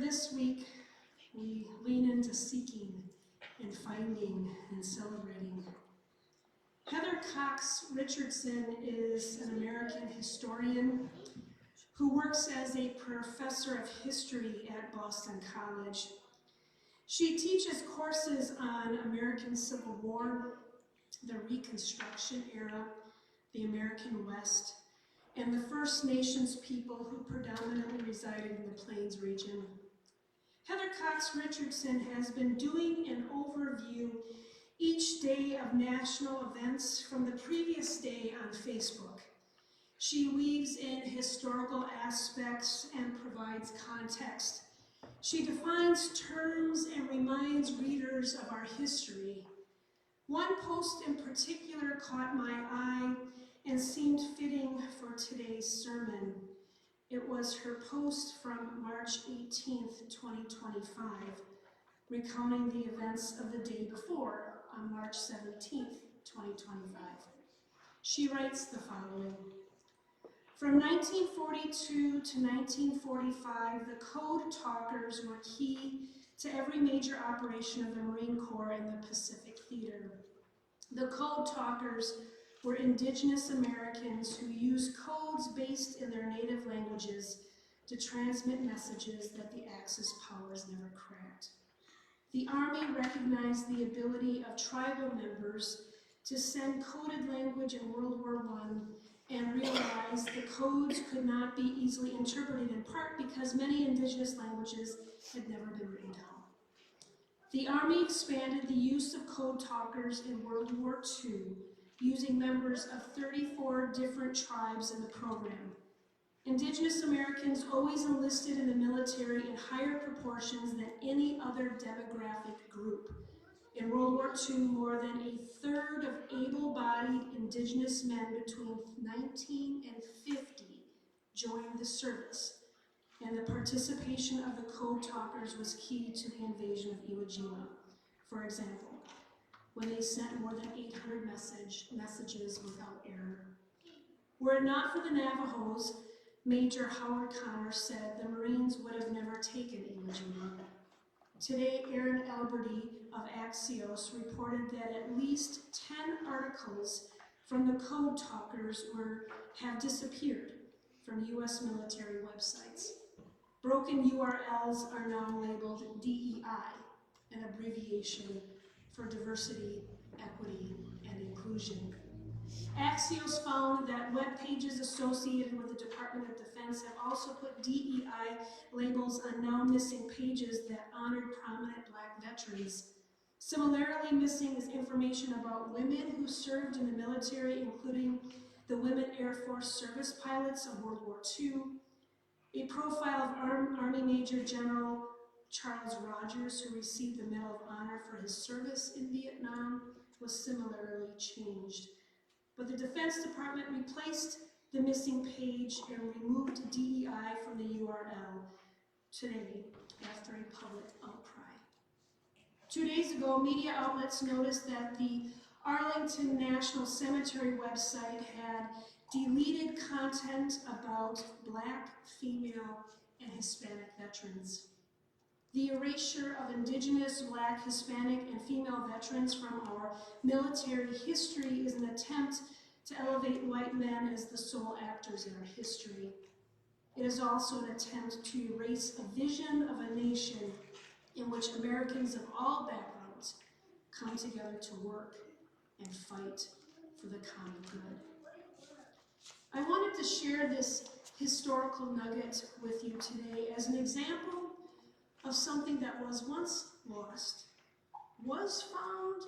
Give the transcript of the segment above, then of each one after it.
this week, we lean into seeking and finding and celebrating. Heather Cox Richardson is an American historian who works as a professor of history at Boston College. She teaches courses on American Civil War, the Reconstruction era, the American West, and the First Nations people who predominantly resided in the Plains region. Heather Cox Richardson has been doing an overview each day of national events from the previous day on Facebook. She weaves in historical aspects and provides context. She defines terms and reminds readers of our history. One post in particular caught my eye and seemed fitting for today's sermon. It was her post from March 18th, 2025, recounting the events of the day before, on March 17th, 2025. She writes the following: From 1942 to 1945, the Code Talkers were key to every major operation of the Marine Corps in the Pacific Theater. The Code Talkers were Indigenous Americans who used codes based in their native languages to transmit messages that the Axis powers never cracked. The Army recognized the ability of tribal members to send coded language in World War I and realized the codes could not be easily interpreted, in part because many Indigenous languages had never been written down. The Army expanded the use of code talkers in World War II, using members of 34 different tribes in the program. Indigenous Americans always enlisted in the military in higher proportions than any other demographic group. In World War II, more than a third of able-bodied Indigenous men between 19 and 50 joined the service, and the participation of the Code Talkers was key to the invasion of Iwo Jima. For example, when they sent more than 800 messages without error. Were it not for the Navajos, Major Howard Connor said the Marines would have never taken Iwo Jima. Today, Aaron Alberti of Axios reported that at least 10 articles from the Code Talkers have disappeared from U.S. military websites. Broken URLs are now labeled DEI, an abbreviation for diversity, equity, and inclusion. Axios found that web pages associated with the Department of Defense have also put DEI labels on now missing pages that honored prominent Black veterans. Similarly missing is information about women who served in the military, including the women Air Force service pilots of World War II, a profile of Army Major General Charles Rogers, who received the Medal of Honor for his service in Vietnam, was similarly changed. But the Defense Department replaced the missing page and removed DEI from the URL today after a public outcry. 2 days ago, media outlets noticed that the Arlington National Cemetery website had deleted content about Black, female, and Hispanic veterans. The erasure of Indigenous, Black, Hispanic, and female veterans from our military history is an attempt to elevate white men as the sole actors in our history. It is also an attempt to erase a vision of a nation in which Americans of all backgrounds come together to work and fight for the common good. I wanted to share this historical nugget with you today as an example of something that was once lost, was found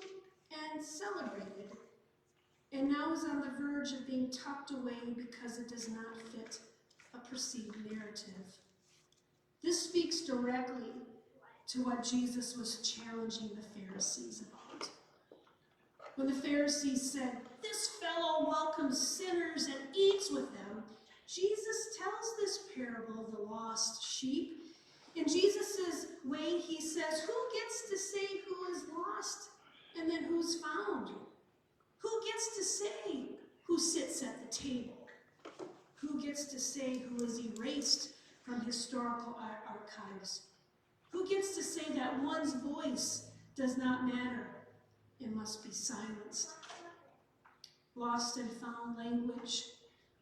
and celebrated, and now is on the verge of being tucked away because it does not fit a perceived narrative. This speaks directly to what Jesus was challenging the Pharisees about. When the Pharisees said, "This fellow welcomes sinners and eats with them," Jesus tells this parable of the lost sheep. In Jesus' way, he says, who gets to say who is lost and then who's found? Who gets to say who sits at the table? Who gets to say who is erased from historical archives? Who gets to say that one's voice does not matter and must be silenced? Lost and found language,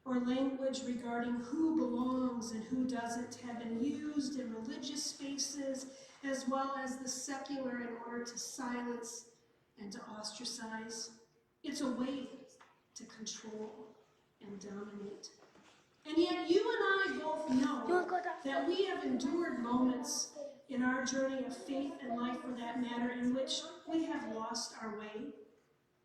or language regarding who belongs and who doesn't, have been used in religious spaces as well as the secular in order to silence and to ostracize. It's a way to control and dominate. And yet you and I both know that we have endured moments in our journey of faith and life, for that matter, in which we have lost our way.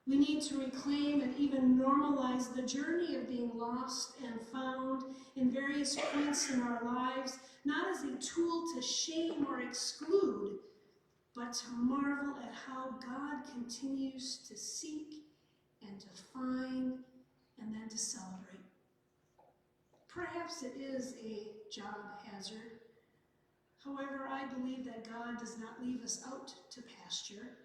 We need to reclaim and even normalize the journey of being lost and found in various points in our lives, not as a tool to shame or exclude, but to marvel at how God continues to seek and to find and then to celebrate. Perhaps it is a job hazard. However, I believe that God does not leave us out to pasture.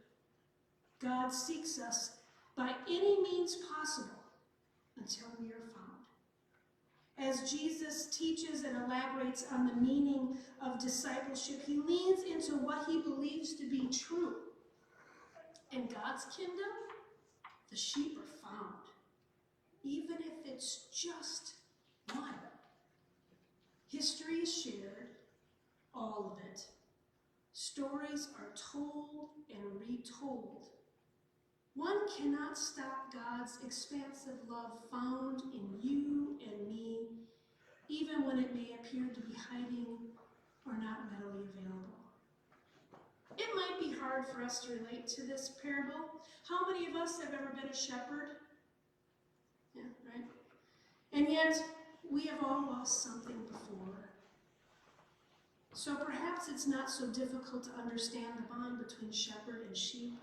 God seeks us by any means possible until we are found. As Jesus teaches and elaborates on the meaning of discipleship, he leans into what he believes to be true. In God's kingdom, the sheep are found, even if it's just one. History is shared, all of it. Stories are told and retold. One cannot stop God's expansive love found in you and me, even when it may appear to be hiding or not readily available. It might be hard for us to relate to this parable. How many of us have ever been a shepherd? Yeah, right? And yet, we have all lost something before. So perhaps it's not so difficult to understand the bond between shepherd and sheep.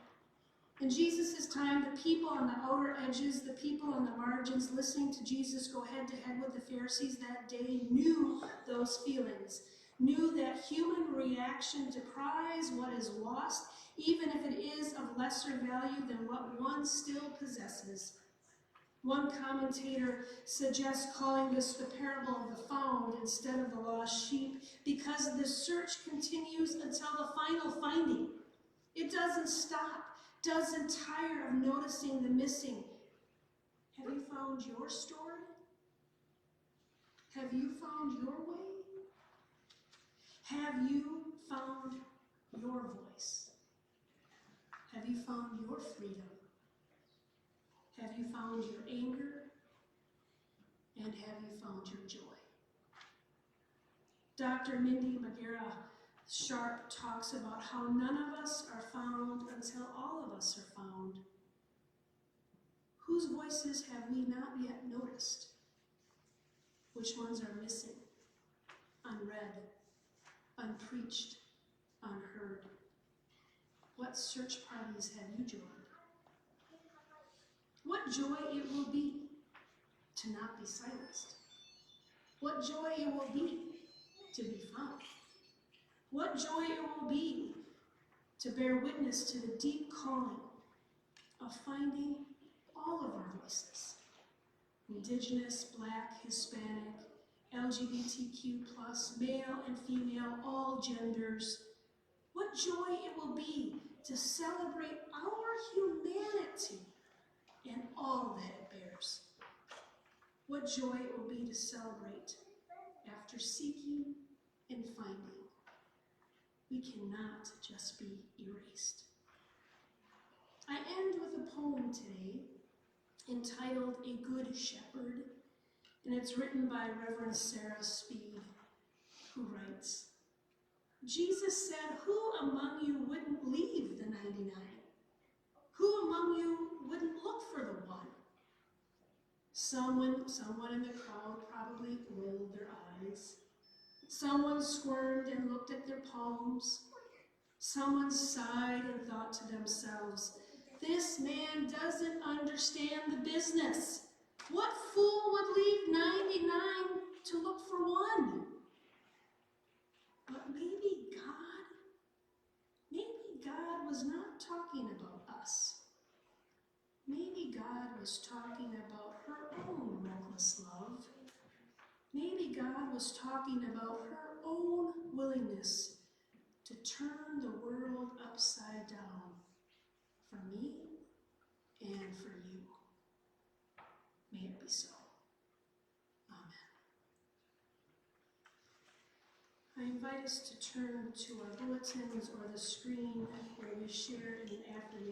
In Jesus' time, the people on the outer edges, the people on the margins listening to Jesus go head to head with the Pharisees that day knew those feelings, knew that human reaction to prize what is lost, even if it is of lesser value than what one still possesses. One commentator suggests calling this the parable of the found instead of the lost sheep, because the search continues until the final finding. It doesn't stop, doesn't tire of noticing the missing. Have you found your story? Have you found your way? Have you found your voice? Have you found your freedom? Have you found your anger? And have you found your joy? Dr. Mindy McGarrah-Sharp talks about how none of us are found until all of us are found. Whose voices have we not yet noticed? Which ones are missing, unread, unpreached, unheard? What search parties have you joined? What joy it will be to not be silenced. What joy it will be to be found. What joy it will be to bear witness to the deep calling of finding all of our voices. Indigenous, Black, Hispanic, LGBTQ+, male and female, all genders. What joy it will be to celebrate our humanity and all that it bears. What joy it will be to celebrate after seeking and finding. We cannot just be erased. I end with a poem today entitled A Good Shepherd, and it's written by Reverend Sara Speed, who writes, Jesus said, "Who among you wouldn't leave the 99? Who among you wouldn't look for the one?" Someone in the crowd probably rolled their eyes. Someone squirmed and looked at their palms. Someone sighed and thought to themselves, "This man doesn't understand the business. What fool would leave 99 to look for one?" But maybe God was not talking about us. Maybe God was talking about her own reckless love. Maybe God was talking about her own willingness to turn the world upside down for me and for you. May it be so. Amen. I invite us to turn to our bulletins or the screen where we share in an affirmation.